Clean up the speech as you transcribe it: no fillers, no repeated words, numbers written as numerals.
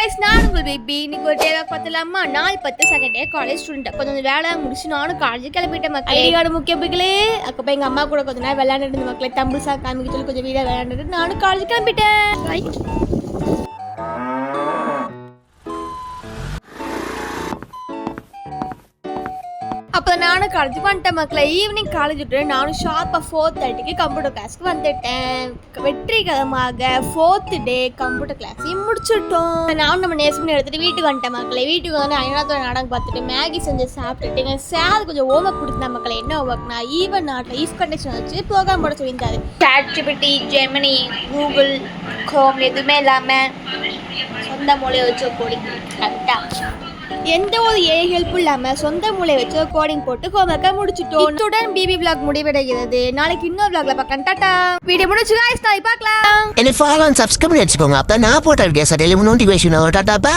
guys, நான் உங்கள் baby. இன்னைக்கு ஒரு டேவா பார்த்தலாமா? நாள் 10 செகண்ட் டே காலேஜ் ஸ்டூடெண்ட். கொஞ்சம் வேலை முடிச்சு நானும் காலேஜ் கிளம்பிட்டேன் மக்களே. ஐடி கார்டு முக்கிய பிகளே. அப்போ எங்க அம்மா கூட கொஞ்ச நேரம் விளையாண்டுட்டு இருந்த மக்களே. தம்பிள்ஸா காமிக்க சொல்லி கொஞ்சம் வீடியோ விளையாண்டுட்டு நானும் காலேஜ் கிளம்பிட்டேன். அப்போ நானும் காலேஜுக்கு வந்துட்டேன் மக்களை. ஈவினிங் காலேஜ் விட்டு நானும் ஷார்ப்பாக 4:30 கம்ப்யூட்டர் கிளாஸ்க்கு வந்துட்டேன். வெற்றிகரமாக 4th டே கம்ப்யூட்டர் கிளாஸையும் முடிச்சுட்டோம். நானும் நம்ம நேசம் எடுத்துட்டு வீட்டுக்கு வந்துட்டேன் மக்களை. வீட்டுக்கு வந்து ஐநாத்தோட நாடகம் பார்த்துட்டு மேகி செஞ்சு சாப்பிட்டுட்டு சார் கொஞ்சம் ஹோம்ஒர்க் கொடுத்தா மக்களை. என்ன ஹோம்ஒர்க்னா ஈவன் நாட்டில் ஈஃப் கண்டிஷன் வச்சு ப்ரோக்ராம் போட சொல்லியிருந்தாரு. ChatGPT, ஜெமினி, கூகுள், குரோம் எதுவுமே இல்லாமல் சொந்த மூலையை வச்சு கோடிங் கரெக்டாக எந்த ஒரு ஹெல்ப்பும் இல்லாமல் சொந்த மூளை வச்சு கோடிங் போட்டு ஹோம்ஒர்க்கை முடிச்சுட்டோம். இத்துடன் பிபி விளாக் முடிவடைகிறது. நாளைக்கு இன்னொரு விளாக்ல பார்க்கலாம். டாடா. வீடியோ முடிச்சு guys, நாளைக்கு பார்க்கலாம். என்ன ஃபாலோ அண்ட் சப்ஸ்கிரைப் பண்ணி வச்சுக்கோங்க. அப்போ நான் போட்ட வீடியோஸ் டெய்லி நோட்டிஃபிகேஷன் வரும். Tata bye.